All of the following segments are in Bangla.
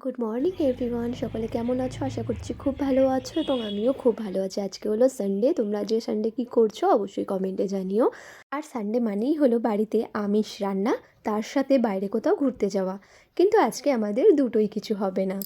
গুড মর্নিং এভরিওয়ান, সকলে কেমন আছো? আশা করছি খুব ভালো আছো এবং আমিও খুব ভালো আছি। আজকে হলো সানডে। তোমরা যে সানডে কী করছো অবশ্যই কমেন্টে জানিও। আর সানডে মানেই হলো বাড়িতে আমিষ রান্না, তার সাথে বাইরে কোথাও ঘুরতে যাওয়া। কিন্তু আজকে আমাদের দুটোই কিছু হবে না।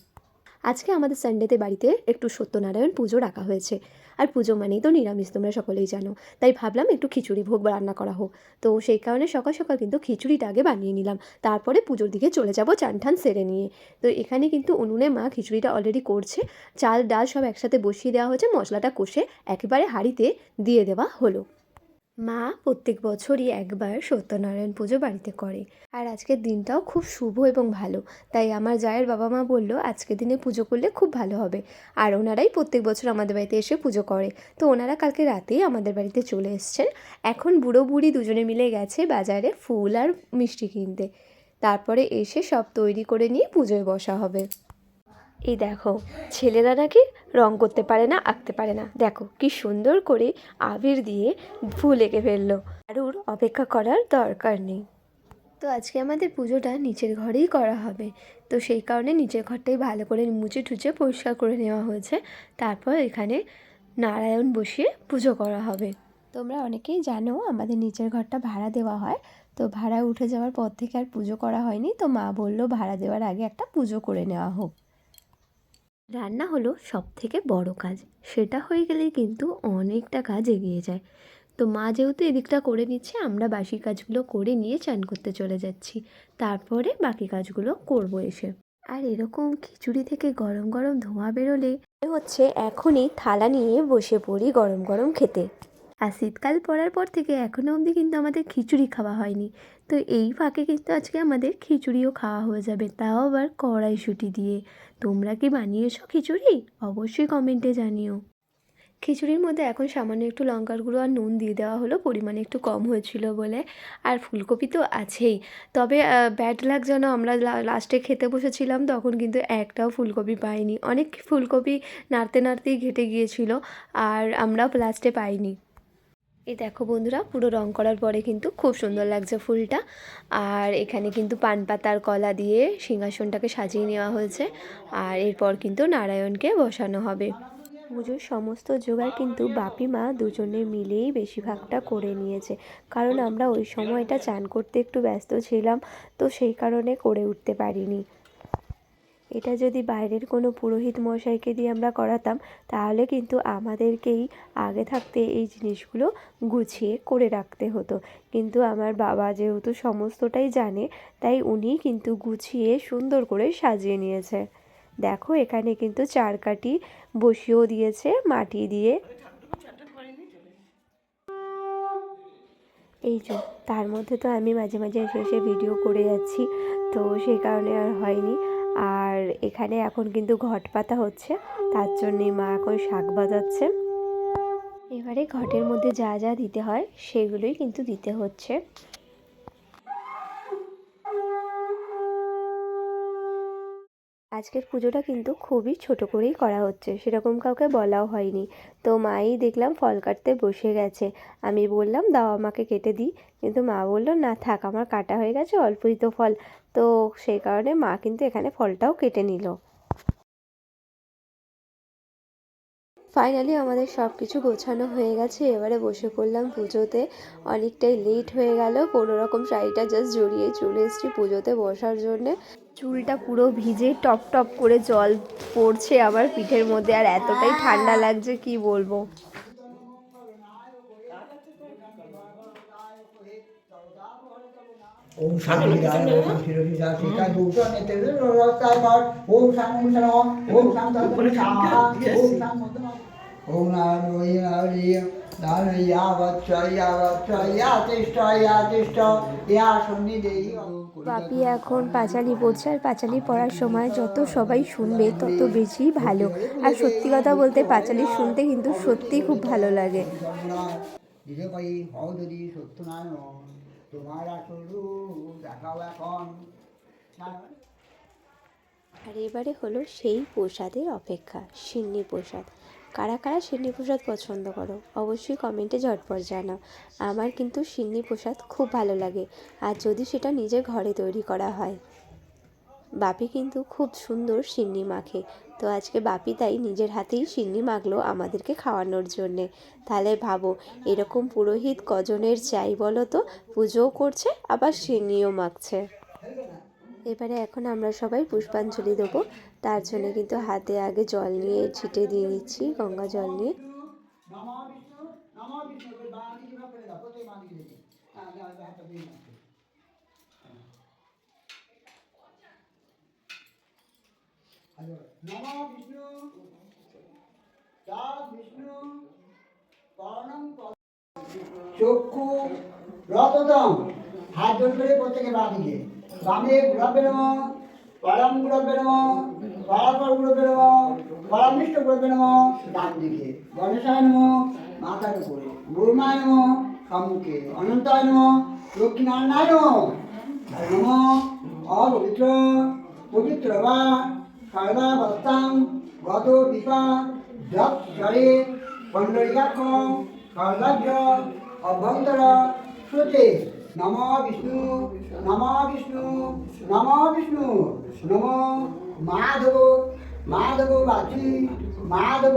আজকে আমাদের সানডেতে বাড়িতে একটু সত্যনারায়ণ পুজো রাখা হয়েছে। আর পুজো মানেই তো নিরামিষ, তোমরা সকলেই জানো। তাই ভাবলাম একটু খিচুড়ি ভোগ রান্না করা হোক। তো সেই কারণে সকাল সকাল কিন্তু খিচুড়িটা আগে বানিয়ে নিলাম, তারপরে পুজোর দিকে চলে যাব চান ঠান সেরে নিয়ে। তো এখানে কিন্তু উনুনে মা খিচুড়িটা অলরেডি করছে। চাল ডাল সব একসাথে বসিয়ে দেওয়া হয়েছে, মশলাটা কষে একেবারে হাঁড়িতে দিয়ে দেওয়া হলো। মা প্রত্যেক বছরই একবার সত্যনারায়ণ পুজো বাড়িতে করে। আর আজকের দিনটাও খুব শুভ এবং ভালো। তাই আমার জায়ের বাবা মা বলল আজকের দিনে পুজো করলে খুব ভালো হবে। আর ওনারাই প্রত্যেক বছর আমাদের বাড়িতে এসে পুজো করে। তো ওনারা কালকে রাতেই আমাদের বাড়িতে চলে এসছেন। এখন বুড়ো বুড়ি দুজনে মিলে গেছে বাজারে ফুল আর মিষ্টি কিনতে। তারপরে এসে সব তৈরি করে নিয়ে পুজোয় বসা হবে। এই দেখো, ছেলেরা নাকি রং করতে পারে না, আঁকতে পারে না। দেখো কি সুন্দর করে আবির দিয়ে ফুল এঁকে ফেললো। কারুর অপেক্ষা করার দরকার নেই। তো আজকে আমাদের পুজোটা নিচের ঘরেই করা হবে। তো সেই কারণে নিচের ঘরটাই ভালো করে মুছে টুচে পরিষ্কার করে নেওয়া হয়েছে। তারপর এখানে নারায়ণ বসিয়ে পুজো করা হবে। তোমরা অনেকেই জানো আমাদের নিচের ঘরটা ভাড়া দেওয়া হয়। তো ভাড়া উঠে যাওয়ার পর থেকে আর পুজো করা হয়নি। তো মা বলল ভাড়া দেওয়ার আগে একটা পুজো করে নেওয়া হোক। রান্না হলো সবথেকে বড় কাজ। সেটা হয়ে গেলেই কিন্তু অনেকটা কাজ এগিয়ে যায়। তো মা যেহেতু এদিকটা করে নিচ্ছে, আমরা বাসি কাজগুলো করে নিয়ে চান করতে চলে যাচ্ছি। তারপরে বাকি কাজগুলো করব এসে। আর এরকম খিচুড়ি থেকে গরম গরম ধোঁয়া বেরোলে মনে হচ্ছে এখনই থালা নিয়ে বসে পড়ি গরম গরম খেতে। আর শীতকাল পড়ার পর থেকে এখনও অবধি কিন্তু আমাদের খিচুড়ি খাওয়া হয়নি। তো এই ফাঁকে কিন্তু আজকে আমাদের খিচুড়িও খাওয়া হয়ে যাবে, তাও আবার কড়াইশুঁটি দিয়ে। তোমরা কি বানিয়েছো খিচুড়ি? অবশ্যই কমেন্টে জানিও। খিচুড়ির মধ্যে এখন সামান্য একটু লঙ্কার গুঁড়ো আর নুন দিয়ে দেওয়া হলো, পরিমাণে একটু কম হয়েছিল বলে। আর ফুলকপি তো আছেই। তবে ব্যাড লাক যেন আমরা লাস্টে খেতে বসেছিলাম তখন কিন্তু একটাও ফুলকপি পাইনি। অনেক ফুলকপি নাড়তে নাড়তেই ঘেটে গিয়েছিল, আর আমরাও লাস্টে পাইনি। এই দেখো বন্ধুরা, পুরো রং করার পরে কিন্তু খুব সুন্দর লাগছে ফুলটা। আর এখানে কিন্তু পান পাতা আর কলা দিয়ে সিংহাসনটাকে সাজিয়ে নেওয়া হয়েছে। আর এরপর কিন্তু নারায়ণকে বসানো হবে। পুজোর সমস্ত জোগাড় কিন্তু বাপি মা দুজনে মিলেই বেশিরভাগটা করে নিয়েছে। কারণ আমরা ওই সময়টা চান করতে একটু ব্যস্ত ছিলাম, তো সেই কারণে করে উঠতে পারিনি। এটা যদি বাইরের কোনো পুরোহিত মশাইকে দিয়ে আমরা করাতাম, তাহলে কিন্তু আমাদেরকেই আগে থাকতে এই জিনিসগুলো গুছিয়ে করে রাখতে হতো। কিন্তু আমার বাবা যেহেতু সমস্তটাই জানে, তাই উনি কিন্তু গুছিয়ে সুন্দর করে সাজিয়ে নিয়েছে। দেখো এখানে কিন্তু চারকাঠি বসিয়েও দিয়েছে মাটি দিয়ে। এই যে তার মধ্যে তো আমি মাঝে মাঝে এসে এসে ভিডিও করে যাচ্ছি, তো সেই কারণে আর হয়নি। আর এখানে এখন কিন্তু ঘট পাতা হচ্ছে, তার জন্যই মা এখন শাক বাজাচ্ছে। এবারে ঘটের মধ্যে যা যা দিতে হয় সেগুলোই কিন্তু দিতে হচ্ছে। আজকের পুজোটা কিন্তু খুবই ছোট করেই করা হচ্ছে, সেরকম কাউকে বলাও হয়নি। তো মাই দেখলাম ফল কাটতে বসে গেছে। আমি বললাম দাও আমাকে কেটে দিই, কিন্তু মা বললো না থাক, আমার কাটা হয়ে গেছে, অল্পই তো ফল। তো সেই কারণে মা কিন্তু এখানে ফলটাও কেটে নিল। ফাইনালি আমাদের সব কিছু গোছানো হয়ে গেছে, এবারে বসে পড়লাম পুজোতে। অনেকটাই লেট হয়ে গেল, কোনো রকম শাড়িটা জাস্ট জড়িয়ে চলে এসেছি পুজোতে বসার জন্যে। চুলটা পুরো ভিজে টপ টপ করে জল পড়ছে আমার পিঠের মধ্যে, আর এতটাই ঠান্ডা লাগছে কি বলবো। ওম শান্তি রায় ওম শিরোষি যা শিক্ষা দুটো নেতে রস্তায় কর ওম শান্তি নম ওম শান্তি সাহা ওম শান্তি ওম নারায়ণ নারায়ণ বাচ্চা তিষ্ঠ ইয়া সন্নিধি। বাপি এখন পাঁচালি পড়ছে, আর পাঁচালি পড়ার সময় যত সবাই শুনবে তত বেশি ভালো। আর সত্যি কথা বলতে পাঁচালি শুনতে কিন্তু সত্যিই খুব ভালো লাগে। দিলে কই হও যদি সত্যনারায়ণ তোমার আসল রূপ দেখাও এখন। আর এবারে হলো সেই প্রসাদের অপেক্ষা, সিন্নি প্রসাদ। কারা কারা সিন্নি প্রসাদ পছন্দ করো অবশ্যই কমেন্টে ঝটপট জানাও। আমার কিন্তু সিন্নি প্রসাদ খুব ভালো লাগে, আর যদি সেটা নিজের ঘরে তৈরি করা হয়। বাপি কিন্তু খুব সুন্দর সিন্নি মাখে। তো আজকে বাপি তাই নিজের হাতেই সিন্নি মাখলো আমাদেরকে খাওয়ানোর জন্যে। তাহলে ভাবো এরকম পুরোহিত কজনের চাই বলো তো, পুজোও করছে আবার সিন্নিও মাখছে। এবারে এখন আমরা সবাই পুষ্পাঞ্জলি দেবো, তার জন্য কিন্তু হাতে আগে জল নিয়ে ছিটে দিয়ে নিচ্ছি, গঙ্গা জল নিয়ে। নমো বিষ্ণু নমো বিষ্ণু বাঁ দিকে ভাগ করে দাও, প্রত্যেক বাঁ দিকে দেখে হাতটা দিয়ে নাও। নমো বিষ্ণু তৎ বিষ্ণু পরণং চক্ষু রততম। হাত জোর করে প্রত্যেকে বাঁ দিকে, বামে গুরবে নমঃ, পরম গুরবে নমঃ, পরাপর গুরবে নমঃ, পরমিষ্ঠ গুরবে নমঃ। ডান দিকে গণেশায় নমঃ মাথার উপরে, ব্রহ্মায় নমঃ সম্মুখে, অনন্তায় নমঃ দক্ষিণায়নায় নমঃ। নমঃ অপবিত্র পবিত্র বা সর্বাবস্থাং গত বিপা যৎ জলে পণ্ডরিকাক্ষং সর্বাজ্য অভ্যন্তর শ্রুতে। নম বিষ্ণু নম বিষ্ণু নম বিষ্ণু নম মাধব মাধব বাচি মাধব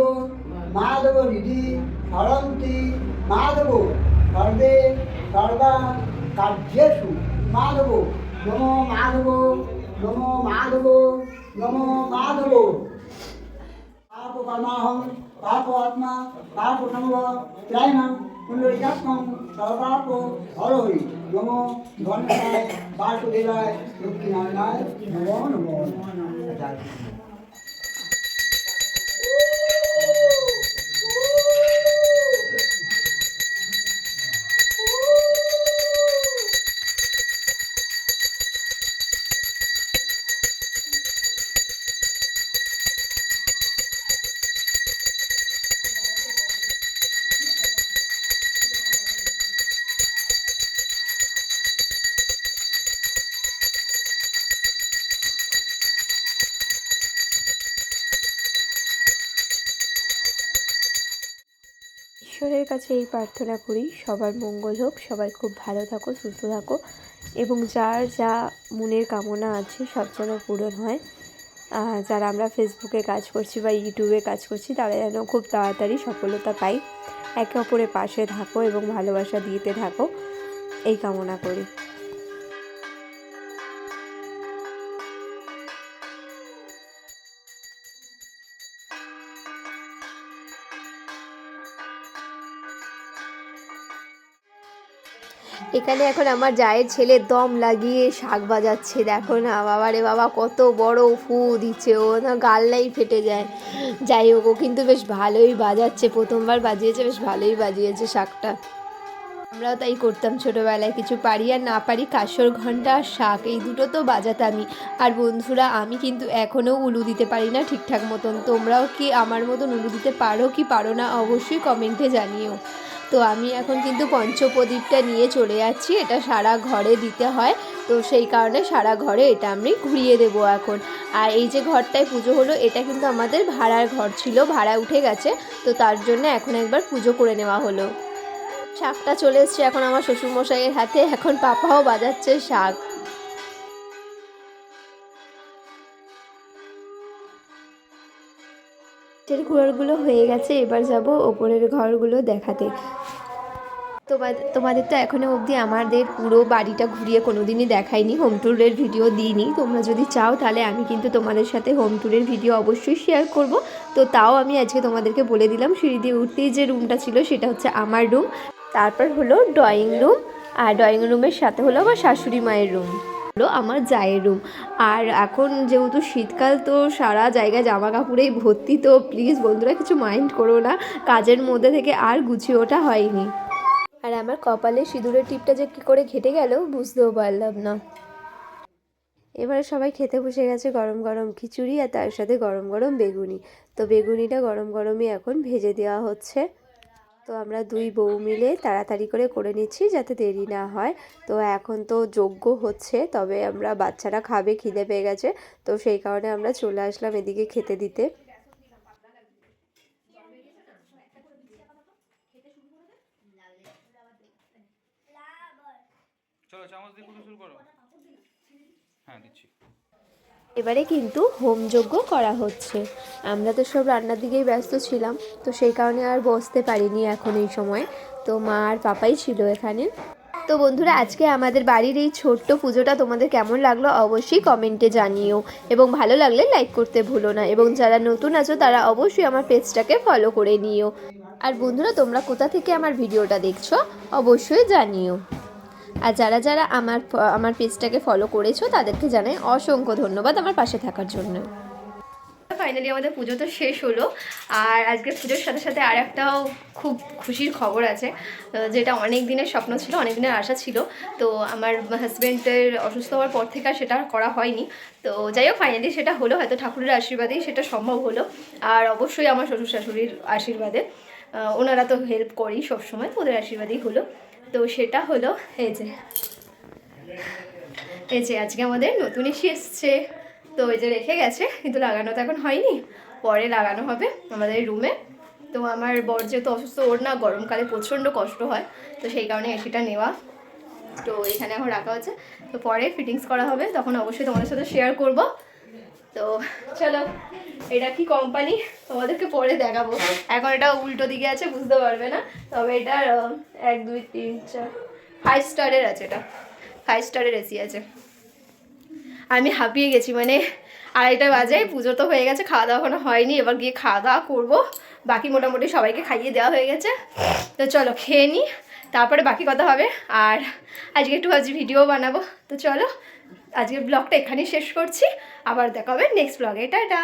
মাধব নিধি সরন্তি মাধব সর্বে সর্বা কার্যেষু মাধব। নম মাধব নম মাধব নম মাধব। পাপ কর্মাহং পাপ আত্মা পাপ সম্ভব ত্রাইণং পুণ্ডরিকাক্ষং সর্বাপ হরহরি। নমো গণেশায় বাসুদেবায় দক্ষিণায়নায় নমো নমো নমঃ। ঈশ্বরের কাছে এই প্রার্থনা করি সবার মঙ্গল হোক, সবাই খুব ভালো থাকো, সুস্থ থাকো এবং যার যা মনের কামনা আছে সব যেন পূরণ হয়। যারা আমরা ফেসবুকে কাজ করছি বা ইউটিউবে কাজ করছি তারা যেন খুব তাড়াতাড়ি সফলতা পাই। একে অপরের পাশে থাকো এবং ভালোবাসা দিতে থাকো, এই কামনা করি। এখানে এখন আমার জায়ের ছেলে দম লাগিয়ে শাক বাজাচ্ছে, দেখো না বাবা রে বাবা কত বড় ফু দিচ্ছে, ও না গাল্লাই ফেটে যায়। যাই হোক ও কিন্তু বেশ ভালোই বাজাচ্ছে, প্রথমবার বাজিয়েছে, বেশ ভালোই বাজিয়েছে শাকটা। আমরাও তাই করতাম ছোটোবেলায়, কিছু পারি আর না পারি কাসর ঘণ্টা আর শাক এই দুটো তো বাজাতামই। আর বন্ধুরা আমি কিন্তু এখনও উলু দিতে পারি না ঠিকঠাক মতন, তোমরাও কি আমার মতন উলু দিতে পারো কি পারো না অবশ্যই কমেন্টে জানিও। তো আমি এখন কিন্তু পঞ্চপ্রদীপটা নিয়ে চলে যাচ্ছি, এটা সারা ঘরে দিতে হয়, তো সেই কারণে সারা ঘরে এটা আমি ঘুরিয়ে দেবো এখন। আর এই যে ঘরটায় পুজো হলো এটা কিন্তু আমাদের ভাড়ার ঘর ছিল, ভাড়া উঠে গেছে, তো তার জন্য এখন একবার পুজো করে নেওয়া হলো। শাকটা চলে এসছে এখন আমার শ্বশুরমশাইয়ের হাতে, এখন পাপাও বাজাচ্ছে শাক। নিচের ঘরগুলো হয়ে গেছে, এবার যাব ওপরের ঘরগুলো দেখাতে। তোমাদের তো এখনও অবধি আমাদের পুরো বাড়িটা ঘুরিয়ে কোনো দিনই দেখাইনি, হোম ট্যুরের ভিডিও দিইনি। তোমরা যদি চাও তাহলে আমি কিন্তু তোমাদের সাথে হোম ট্যুরের ভিডিও অবশ্যই শেয়ার করব। তো তাও আমি আজকে তোমাদেরকে বলে দিলাম, সিঁড়ি দিয়ে উঠতেই যে রুমটা ছিল সেটা হচ্ছে আমার রুম, তারপর হলো ড্রয়িং রুম, আর ড্রয়িং রুমের সাথে হলো আমার শাশুড়ি মায়ের রুম, হলো আমার জায়ের রুম। আর এখন যেহেতু শীতকাল তো সারা জায়গায় জামা কাপড়েই ভর্তি, তো প্লিজ বন্ধুরা কিছু মাইন্ড করো না, কাজের মধ্যে থেকে আর গুছিয়ে ওঠা হয়নি। আর আমার কপালে সিঁদুরের টিপটা যে কী করে ঘেটে গেল বুঝতেও পারলাম না। এবারে সবাই খেতে বসে গেছে, গরম গরম খিচুড়ি আর তার সাথে গরম গরম বেগুনি। তো বেগুনিটা গরম গরমই এখন ভেজে দেওয়া হচ্ছে। তো আমরা দুই বউ মিলে তাড়াতাড়ি করে নিচ্ছি যাতে দেরি না হয়। তো এখন তো যজ্ঞ হচ্ছে, তবে আমরা বাচ্চারা খাবে, খিদে পেয়ে গেছে, তো সেই কারণে আমরা চলে আসলাম এদিকে খেতে দিতে। চলো চামচ দিয়ে কুটো শুরু করো। হ্যাঁ দিচ্ছি। এবারে কিন্তু হোমযজ্ঞ করা হচ্ছে। আমরা তো সব রান্নার দিকেই ব্যস্ত ছিলাম, তো সেই কারণে আর বসতে পারিনি এখন এই সময়। তো মা আর পাপাই ছিল এখানে। তো বন্ধুরা, আজকে আমাদের বাড়ির এই ছোট্ট পুজোটা তোমাদের কেমন লাগলো অবশ্যই কমেন্টে জানিও, এবং ভালো লাগলে লাইক করতে ভুলো না, এবং যারা নতুন আছো তারা অবশ্যই আমার পেজটাকে ফলো করে নিও। আর বন্ধুরা, তোমরা কোথা থেকে আমার ভিডিওটা দেখছো অবশ্যই জানিও। আর যারা যারা আমার পেজটাকে ফলো করেছো তাদেরকে জানাই অসংখ্য ধন্যবাদ আমার পাশে থাকার জন্য। ফাইনালি আমাদের পুজো তো শেষ হলো, আর আজকে পুজোর সাথে সাথে আর একটাও খুব খুশির খবর আছে, যেটা অনেক দিনের স্বপ্ন ছিল, অনেক দিনের আশা ছিল। তো আমার হাজব্যান্ডের অসুস্থ হওয়ার পর থেকে আর সেটা করা হয়নি। তো যাই হোক, ফাইনালি সেটা হলো, হয়তো ঠাকুরের আশীর্বাদেই সেটা সম্ভব হলো, আর অবশ্যই আমার শ্বশুর শাশুড়ির আশীর্বাদে। ওনারা তো হেল্প করেই সবসময়, তো ওদের আশীর্বাদেই হলো। তো সেটা হলো এই যে আজকে আমাদের নতুন এসে এসছে। তো এই যে রেখে গেছে, কিন্তু লাগানো তো এখন হয়নি, পরে লাগানো হবে আমাদের রুমে। তো আমার বর যেহেতু অসুস্থ, ওর না গরমকালে প্রচণ্ড কষ্ট হয়, তো সেই কারণে এসিটা নেওয়া। তো এখানে এখন রাখা হচ্ছে, তো পরে ফিটিংস করা হবে, তখন অবশ্যই তোমাদের সাথে শেয়ার করব। তো চলো, এটা কি কোম্পানি তোমাদেরকে পরে দেখাবো, এখন এটা উল্টো দিকে আছে, বুঝতে পারবে না। তবে এটার 1 2 3 4 5 স্টারের আছে, এটা 5 স্টারের এসি আছে। আমি হাঁপিয়ে গেছি, মানে 2:30 বাজে, পুজো তো হয়ে গেছে, খাওয়া দাওয়া এখনো হয়নি, এবার গিয়ে খাওয়া দাওয়া করবো। বাকি মোটামুটি সবাইকে খাইয়ে দেওয়া হয়ে গেছে। তো চলো খেয়ে নিই, তারপরে বাকি কথা হবে। আর আজকে একটু ভিডিও বানাবো। তো চলো, আজকের ব্লগটা এখানেই শেষ করছি, আবার দেখা হবে নেক্সট ব্লগে। টাটা।